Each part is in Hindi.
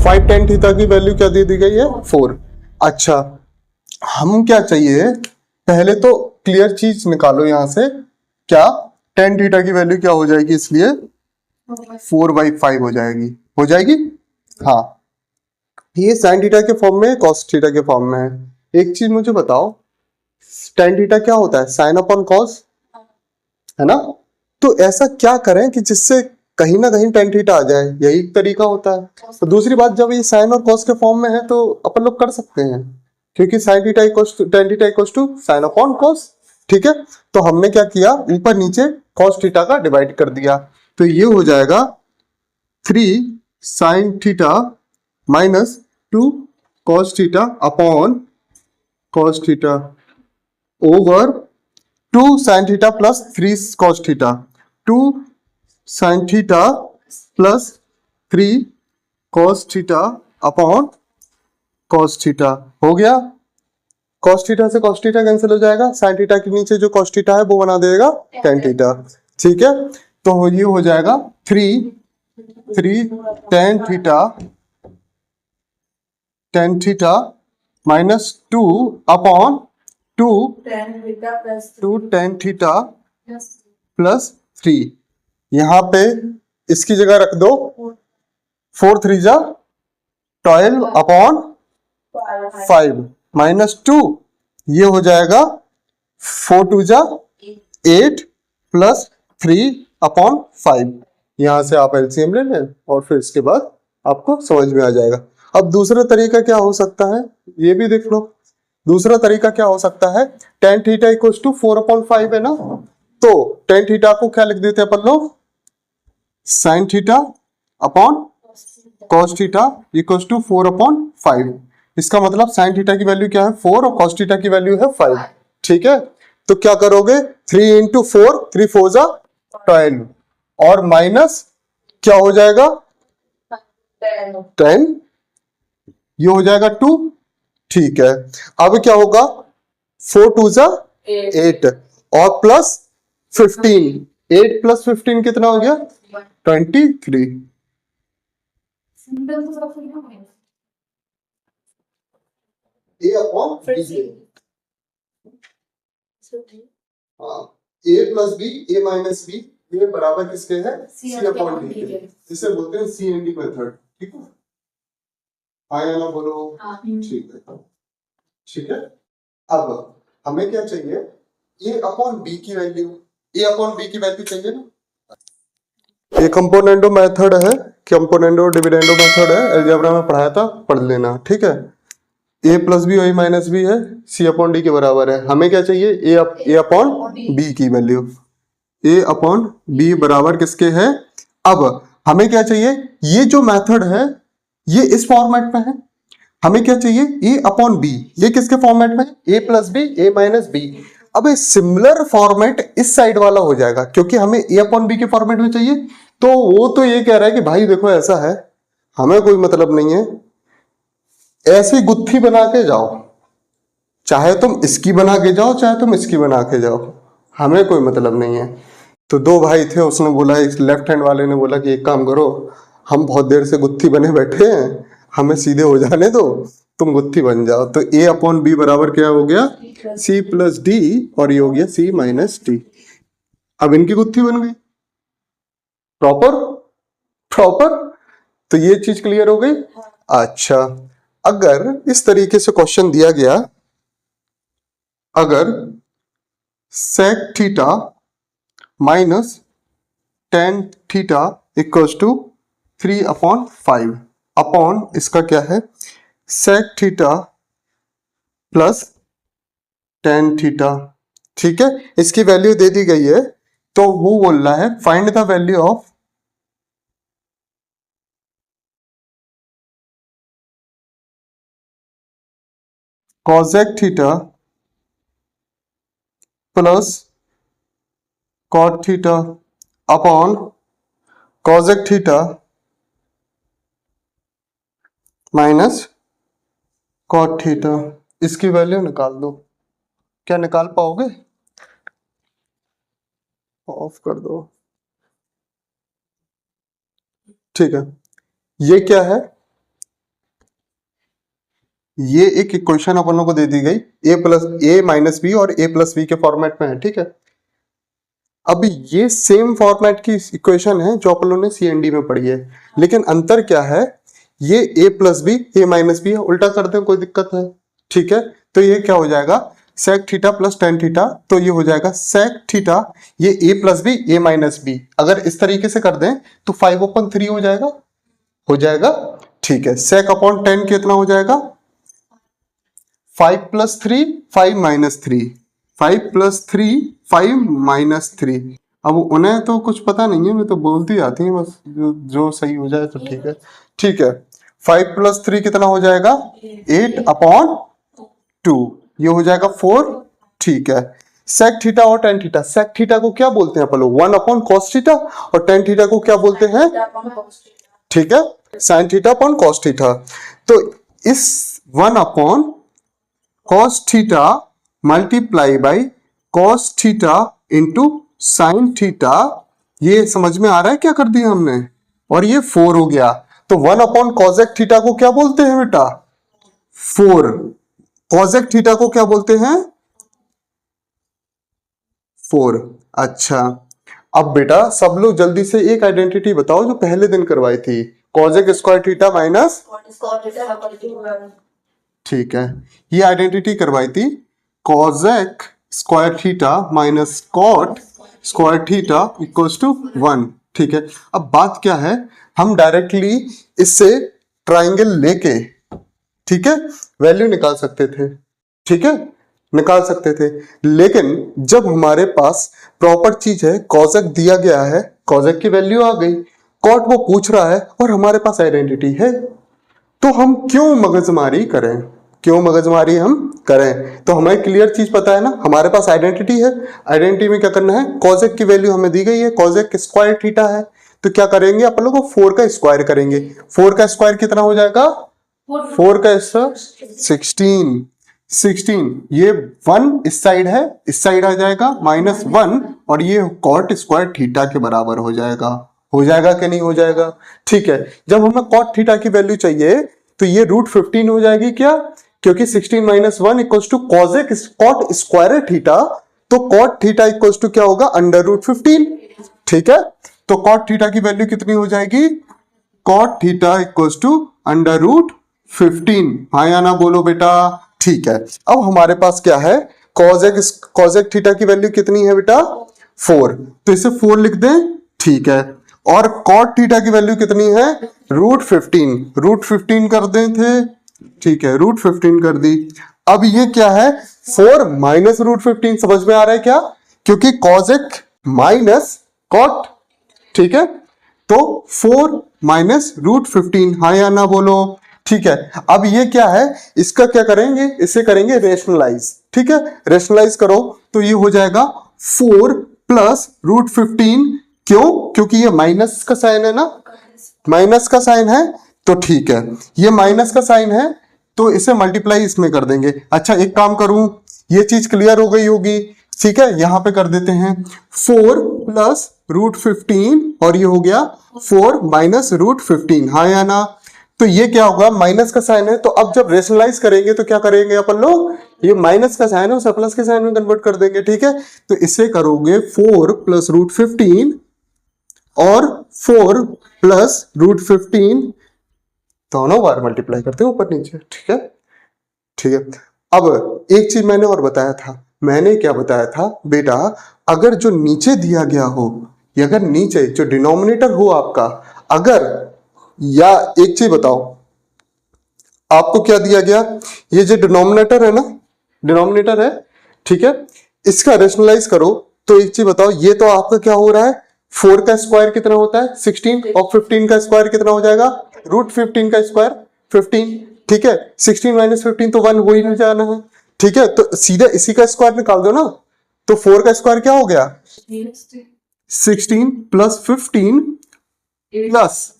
5 tan थीटा की वैल्यू क्या दे दी गई है 4। अच्छा, हम क्या चाहिए, पहले तो क्लियर चीज निकालो यहां से, क्या tan थीटा की वैल्यू क्या हो जाएगी, इसलिए 4/5 हो जाएगी, हो जाएगी। हाँ, ये sin थीटा के फॉर्म में, cos थीटा के फॉर्म में है। एक चीज मुझे बताओ, tan थीटा क्या होता है, sin अपॉन cos, है ना। तो ऐसा क्या करें कि जिससे कहीं ना कहीं tan थीटा आ जाए, यही एक तरीका होता है। तो दूसरी बात, जब ये sin और cos के फॉर्म में है तो अपन लोग कर सकते हैं, क्योंकि sin theta equals to tan theta equals to sin upon cos। ठीक है, तो हमने क्या किया, ऊपर नीचे cos थीटा का डिवाइड कर दिया, तो ये हो जाएगा 3 sin theta minus 2 cos theta upon cos theta over 2 sin theta plus 3 cos theta, 2 sin theta plus 3 cos theta upon cos theta. हो गया, cos थीटा से cos थीटा कैंसिल हो जाएगा, sin थीटा के नीचे जो cos थीटा है वो बना देगा tan थीटा। ठीक है, तो ये हो जाएगा 3 tan theta minus 2 upon 2 tan theta plus 3। यहां पे इसकी जगह रख दो 4 3 जा 12 अपॉन 5 माइनस 2, ये हो जाएगा 4 2 जा 8 प्लस 3 अपॉन 5। यहां से आप एलसीएम ले लें और फिर इसके बाद आपको समझ में आ जाएगा। अब दूसरा तरीका क्या हो सकता है, ये भी देख लो। दूसरा तरीका क्या हो सकता है, tan थीटा इक्वल्स टू 4/5 है ना, तो tan थीटा को क्या लिख देते हैं अपन लोग, sin theta upon cos theta equals to 4/5। इसका मतलब sin थीटा की वैल्यू क्या है 4 और cos थीटा की वैल्यू है 5। ठीक है, तो क्या करोगे, 3 इंटू 4, 3 4 जा 12 और माइनस क्या हो जाएगा 10, ये हो जाएगा 2। ठीक है, अब क्या होगा 4 2 जा 8 और प्लस 15, 8 प्लस 15 कितना हो गया 23। ए अपॉन बी, हाँ, ए प्लस बी, ए माइनस बी, ये बराबर किसके है, सी अपॉन डी के, जिसे बोलते हैं सी एंड डी मेथड। ठीक है, हाँ या ना बोलो। ठीक है, ठीक है। अब हमें क्या चाहिए, ए अपॉन बी की वैल्यू, ए अपॉन बी की वैल्यू चाहिए ना। ये कंपोनेंडो मेथड है, कंपोनेंडो डिविडेंडो मेथड है, अलजेब्रा में पढ़ाया था, पढ़ लेना। ठीक है, ए प्लस बी वही माइनस बी है, सी अपॉन डी के बराबर है। हमें क्या चाहिए, ए अपॉन बी की वैल्यू, ए अपॉन बी बराबर किसके है। अब हमें क्या चाहिए, ये जो मेथड है ये इस फॉर्मेट में है, हमें क्या चाहिए ए अपॉन बी, ये किसके फॉर्मेट में है, ए प्लस बी, ए माइनस बी। अब सिमिलर फॉर्मेट इस साइड वाला हो जाएगा, क्योंकि हमें ए अपॉन बी के फॉर्मेट में चाहिए। तो वो तो ये कह रहा है कि भाई देखो ऐसा है, हमें कोई मतलब नहीं है, ऐसी गुत्थी बना के जाओ, चाहे तुम इसकी बना के जाओ चाहे तुम इसकी बना के जाओ, हमें कोई मतलब नहीं है। तो दो भाई थे, उसने बोला, इस लेफ्ट हैंड वाले ने बोला कि एक काम करो, हम बहुत देर से गुत्थी बने बैठे हैं, हमें सीधे हो जाने दो, तुम गुत्थी बन जाओ। तो ए अपॉन बी बराबर क्या हो गया, सी प्लस डी, और ये हो गया सी माइनस डी। अब इनकी गुत्थी बन गई प्रॉपर, प्रॉपर। तो ये चीज क्लियर हो गई। अच्छा, अगर इस तरीके से क्वेश्चन दिया गया, अगर sec theta minus tan theta equals to 3/5 upon इसका क्या है sec theta plus tan theta. ठीक है, इसकी वैल्यू दे दी गई है, तो वो बोल रहा है find the value of cosec theta plus cot theta upon cosec theta minus cot theta. इसकी वैल्यू निकाल दो, क्या निकाल पाओगे, ऑफ कर दो। ठीक है, ये क्या है, ये एक इक्वेशन अपन लोगों को दे दी गई, a माइनस बी और a प्लस बी के फॉर्मेट में है, ठीक है। अब ये सेम फॉर्मेट की इक्वेशन है जो अपन लोगों ने CND में पढ़ी है, लेकिन अंतर क्या है, ये a plus B a minus B है, उल्टा कर दें कोई दिक्कत है, ठीक है। तो ये क्या हो जाएगा, sec theta plus tan theta, तो ये हो जाएगा sec थीटा, ये a plus B a minus B, अगर इस तरीके से कर दें तो 5/3 हो जाएगा, ठीक है। sec अपॉन tan कितना हो जाएगा, 5 प्लस 3 5 माइनस 3, 5 प्लस 3 5 माइनस 3। अब उन्हें तो कुछ पता नहीं है, मैं तो बोलती आती है बस, जो सही हो जाए तो ठीक है, ठीक है। 5 प्लस 3 कितना हो जाएगा, 8/2, ये हो जाएगा 4, ठीक है। सेक थीटा और टेन थीटा, सेक थीटा को क्या बोलते हैं अपन लोग, 1/cos थीटा, और टेन थीटा को क्या बोलते हैं, ठीक है, sine theta upon cos theta. तो इस 1/cos theta multiply by cos theta into sine theta, ये समझ में आ रहा है क्या कर दिया हमने, और ये 4 हो गया। तो 1/cosec थीटा को क्या बोलते हैं बेटा, 4। cosec थीटा को क्या बोलते हैं, 4। अच्छा, अब बेटा सब लोग जल्दी से एक आइडेंटिटी बताओ जो पहले दिन करवाई थी, cosec स्क्वायर थीटा माइनस, ठीक है, ये आइडेंटिटी करवाई थी, cosec square theta minus cot square theta equals to 1, ठीक है। अब बात क्या है, हम डायरेक्टली इससे ट्राइंगल लेके, ठीक है, वैल्यू निकाल सकते थे, ठीक है, निकाल सकते थे, लेकिन जब हमारे पास प्रॉपर चीज है, cosec दिया गया है, cosec की वैल्यू आ गई, cot वो पूछ रहा है और हमारे पास आइडेंटिटी है, तो हम क्यों मगजमारी करें, क्यों मगजमारी हम करें, तो हमें क्लियर चीज पता है ना, हमारे पास आइडेंटिटी है, आइडेंटिटी में क्या करना है, cosec की वैल्यू हमें दी गई है, cosec स्क्वायर थीटा है, तो क्या करेंगे अपन लोग 4 का स्क्वायर करेंगे, 4 का स्क्वायर कितना हो जाएगा, 4 का स्क्वायर 16, ये 1 इस साइड है, इस साइड आ जाएगा -1, और ये cot स्क्वायर थीटा के बराबर हो जाएगा कि नहीं हो जाएगा, ठीक है। जब हमें cot थीटा की वैल्यू चाहिए तो ये √15 हो जाएगी क्या, क्योंकि 16 - 1 equals to cot square theta, तो cot थीटा इक्वल्स टू क्या होगा, √15, ठीक है। तो cot थीटा की वैल्यू कितनी हो जाएगी, cot थीटा इक्वल्स टू √15, हाँ या ना बोलो बेटा, ठीक है। अब हमारे पास क्या है, cosec थीटा की वैल्यू कितनी है बेटा, 4, तो इसे 4 लिख दें, ठीक है, और cot थीटा की वैल्यू कितनी है, √15 कर दें थे, ठीक है, √15 कर दी। अब ये क्या है, 4 माइनस √15, समझ में आ रहा है क्या, क्योंकि cosec माइनस cot, ठीक है, तो 4 माइनस √15, हाँ या ना बोलो, ठीक है। अब ये क्या है, इसका क्या करेंगे, इसे करेंगे रेशनलाइज, ठीक है, रेशनलाइज करो तो ये हो जाएगा 4 प्लस √15, क्यों, क्योंकि ये माइनस का साइन है ना, माइनस का साइन है, तो ठीक है, ये माइनस का साइन है तो इसे मल्टीप्लाई इसमें कर देंगे। अच्छा, एक काम करूं, ये चीज क्लियर हो गई होगी, ठीक है, यहां पे कर देते हैं 4 प्लस √15, और ये हो गया 4 माइनस √15, हाँ या ना, तो ये क्या होगा, माइनस का साइन है, तो अब जब रेशनलाइज करेंगे तो क्या करेंगे अपन लोग, ये माइनस का साइन है उसे प्लस के साइन में कन्वर्ट कर देंगे, ठीक है। तो इसे करोगे 4 प्लस √15 और 4 प्लस √15, दोनों बार मल्टीप्लाई करते हैं ऊपर नीचे, ठीक है, ठीक है। अब एक चीज मैंने और बताया था, मैंने क्या बताया था बेटा, अगर जो नीचे दिया गया हो, या अगर नीचे जो डिनोमिनेटर हो आपका, अगर, या एक चीज बताओ, आपको क्या दिया गया, ये जो डिनोमिनेटर है ना, डिनोमिनेटर है, ठीक है, इसका रेशनलाइज करो, तो एक चीज बताओ, ये तो आपका क्या हो रहा है, 4 का स्क्वायर कितना होता है 16, और 15 का स्क्वायर कितना हो जाएगा, √15 का स्क्वायर 15, ठीक है, 16 - 15 तो 1 हो ही नहीं जाना है, ठीक है, तो सीधे इसी का स्क्वायर निकाल दो ना, तो 4 का स्क्वायर क्या हो गया, 16 प्लस 15 प्लस,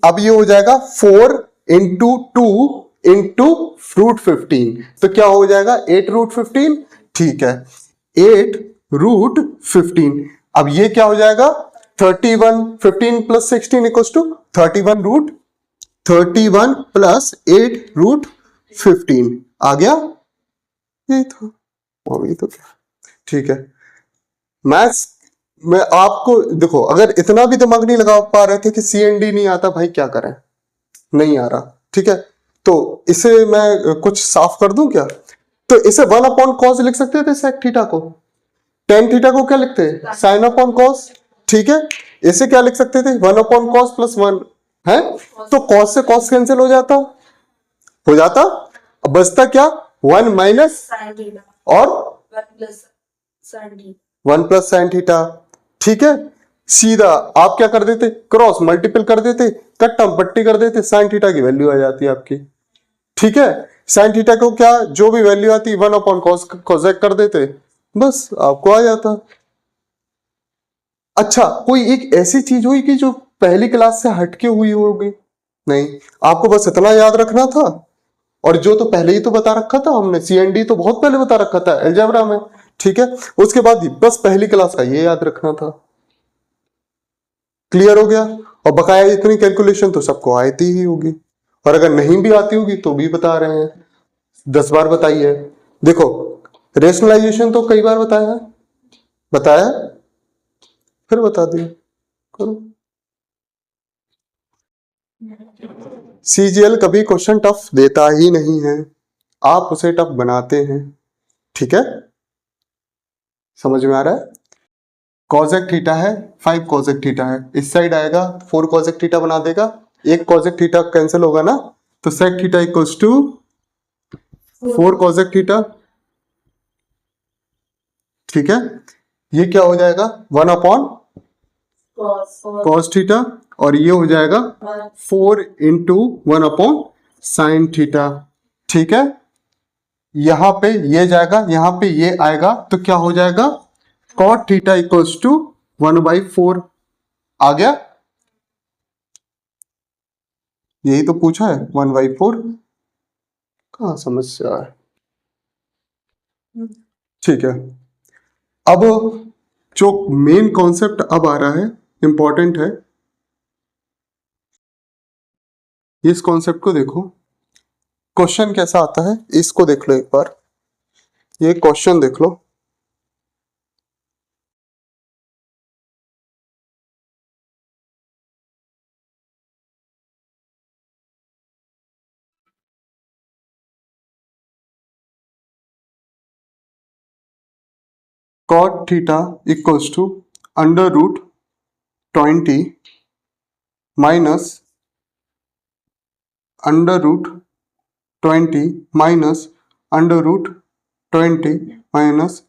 अब ये हो जाएगा 4 इंटू 2 इंटू √15, तो क्या हो जाएगा 8√15, ठीक है, 8√15। अब ये क्या हो जाएगा 31, 15 प्लस 16 इक्वल्स टू 31 प्लस 8 15 आ गया, ये था और ये तो क्या, ठीक है। मैथ्स में आपको देखो, अगर इतना भी दिमाग नहीं लगा पा रहे थे कि सी एन डी नहीं आता, भाई क्या करें, नहीं आ रहा, ठीक है। तो इसे मैं कुछ साफ कर दूं क्या? तो इसे 1/cos लिख सकते थे सेक थीटा को, टेन थीटा को क्या लिखते हैं, साइन अपॉन कॉस, ठीक है। इसे क्या लिख सकते थे, 1/cos प्लस 1 है, तो कॉस से कॉस कैंसिल हो जाता, अब बचता क्या, 1 माइनस और 1 प्लस साइन थीटा, ठीक है। सीधा आप क्या कर देते, क्रॉस मल्टीपल कर देते, कट्टम पट्टी कर देते, साइन थीटा की वैल्यू आ जाती है आपकी, ठीक है। साइन थीटा को क्या, जो भी वैल्यू आती 1/cos कोसेक कर देते, बस आपको आ जाता। अच्छा, कोई एक ऐसी चीज हुई कि जो पहली क्लास से हटके हुई होगी? नहीं, आपको बस इतना याद रखना था, और जो तो पहले ही तो बता रखा था हमने, सीएनडी तो बहुत पहले बता रखा था अलजेब्रा में, ठीक है। उसके बाद बस पहली क्लास का ये याद रखना था, क्लियर हो गया। और बकाया इतनी कैलकुलेशन तो सबको आती ही होगी, और अगर नहीं भी आती होगी तो भी बता रहे हैं, 10 बार बताई है। देखो, रेशनलाइजेशन तो कई बार बताया, फिर बता दिया, करो। सीजीएल कभी क्वेश्चन टफ देता ही नहीं है, आप उसे टफ बनाते हैं, ठीक है। समझ में आ रहा है? कॉजेक थीटा है, 5 कॉजेक थीटा है, इस साइड आएगा 4 कॉजेक थीटा बना देगा, एक कॉजेक थीटा कैंसिल होगा ना, तो sec theta equals to 4 cosec theta, ठीक है। ये क्या हो जाएगा, 1/cos थीटा, और ये हो जाएगा 4 इंटू 1/sin थीटा, ठीक है। यहां पे ये जाएगा, यहां पे ये आएगा, तो क्या हो जाएगा, cot थीटा इक्वल्स टू 1/4 आ गया, यही तो पूछा है, 1/4, कहां समस्या है, ठीक है। अब जो मेन कॉन्सेप्ट अब आ रहा है, इंपॉर्टेंट है, इस कॉन्सेप्ट को देखो, क्वेश्चन कैसा आता है इसको देख लो एक बार, ये क्वेश्चन देख लो। cot theta equals to √20 minus √20 minus √20 minus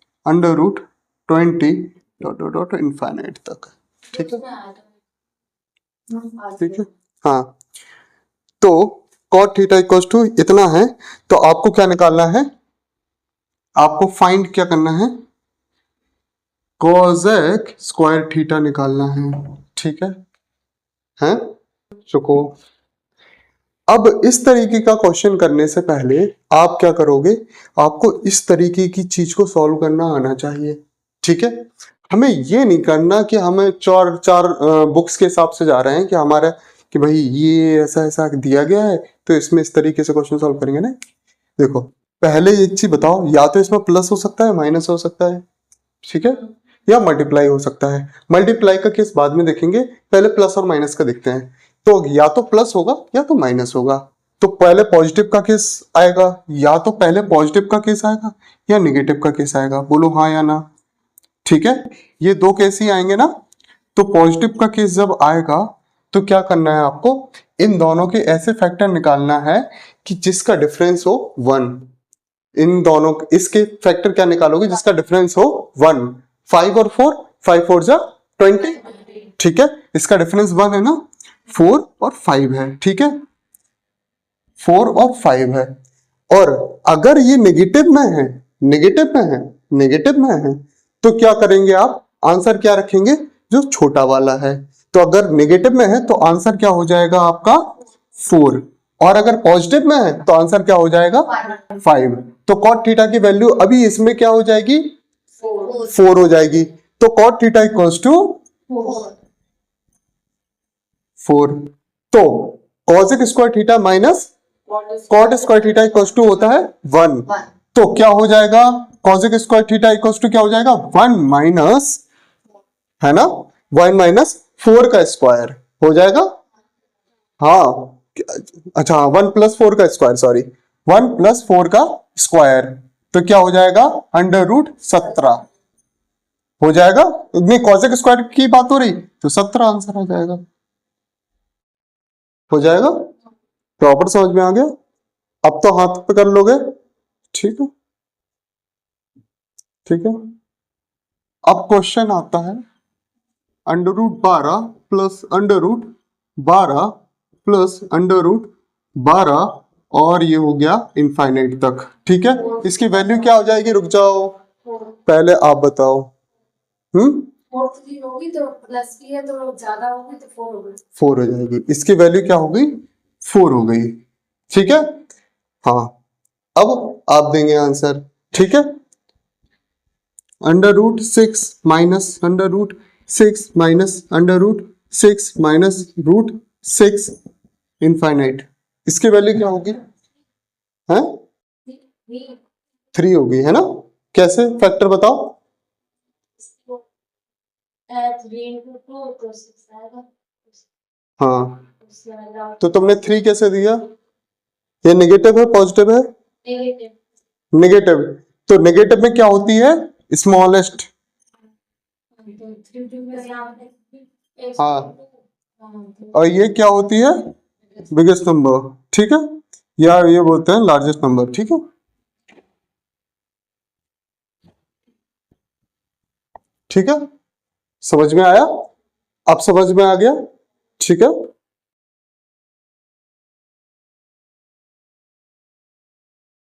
√20 dot infinite तक, ठीक है, ठीक है। हाँ, तो cot थीटा इक्वल्स टू इतना है, तो आपको क्या निकालना है, आपको फाइंड क्या करना है, कोसेक स्क्वायर थीटा निकालना है, ठीक है, हैं? रुको, अब इस तरीके का क्वेश्चन करने से पहले आप क्या करोगे, आपको इस तरीके की चीज को सॉल्व करना आना चाहिए, ठीक है। हमें ये नहीं करना कि हमें चार चार बुक्स के हिसाब से जा रहे हैं कि हमारा, कि भाई ये ऐसा ऐसा दिया गया है तो इसमें इस तरीके से क्वेश्चन सॉल्व करेंगे ना। देखो, पहले एक चीज बताओ, या तो इसमें प्लस हो सकता है, माइनस हो सकता है, ठीक है, या मल्टीप्लाई हो सकता है। मल्टीप्लाई का केस बाद में देखेंगे, पहले प्लस और माइनस का देखते हैं। तो या तो प्लस होगा या तो माइनस होगा, तो पहले पॉजिटिव का केस आएगा, या तो पहले पॉजिटिव का केस आएगा या निगेटिव का केस आएगा, बोलो हाँ या ना, ठीक है। ये दो केस ही आएंगे ना। तो पॉजिटिव का केस जब आएगा तो क्या करना है आपको, इन दोनों के ऐसे फैक्टर निकालना है कि जिसका डिफरेंस हो 1, इन दोनों इसके फैक्टर क्या निकालोगे, जिसका डिफरेंस हो 1, 5 और 4, 5 4 जा 20, ठीक है, इसका डिफरेंस 1 है ना, 4 और 5 है, ठीक है, 4 और 5 है। और अगर ये नेगेटिव में है तो क्या करेंगे आप, आंसर क्या रखेंगे, जो छोटा वाला है। तो अगर नेगेटिव में है तो आंसर क्या हो जाएगा आपका 4, और अगर पॉजिटिव में है तो आंसर क्या हो जाएगा 5। तो cot थीटा की वैल्यू अभी इसमें क्या हो जाएगी, 4 हो जाएगी। तो cot थीटा इक्वल्स टू 4। तो cosec square theta minus cot square theta equal to होता है 1। तो क्या हो जाएगा, cosec square theta equal to क्या हो जाएगा 1 माइनस, है ना, 1 माइनस 4 का स्क्वायर हो जाएगा। हाँ अच्छा 1 प्लस 4 का स्क्वायर, सॉरी 1 प्लस 4 का स्क्वायर, तो क्या हो जाएगा अंडर रूट 17 हो जाएगा। नहीं कॉसेक स्क्वायर की बात हो रही तो 17 आंसर आ जाएगा, हो जाएगा। प्रॉपर समझ में आ गया, अब तो हाथ पे कर लोगे, ठीक है ठीक है। अब क्वेश्चन आता है under root 12 plus under root 12 plus under root 12 और ये हो गया इनफाइनाइट तक, ठीक है। इसकी वैल्यू क्या हो जाएगी, रुक जाओ पहले आप बताओ। 4 होगी तो प्लस की है तो ज्यादा होगी तो 4 होगी, 4 हो जाएगी, इसकी वैल्यू क्या हो गई 4 हो गई, ठीक है। हाँ अब आप देंगे आंसर, ठीक है। Under root 6 minus under root 6 minus under root 6 minus root 6 infinite, इसकी वैल्यू क्या होगी, है 3 होगी, है ना। कैसे फैक्टर बताओ, 3 हाँ तो तुमने 3 कैसे दिया, ये नेगेटिव है पॉजिटिव है, नेगेटिव, तो नेगेटिव में क्या होती है स्मॉलेस्ट, हाँ और ये क्या होती है बिगेस्ट नंबर, ठीक है, या ये बोलते हैं लार्जेस्ट नंबर, ठीक है ठीक है। समझ में आया, अब समझ में आ गया, ठीक है।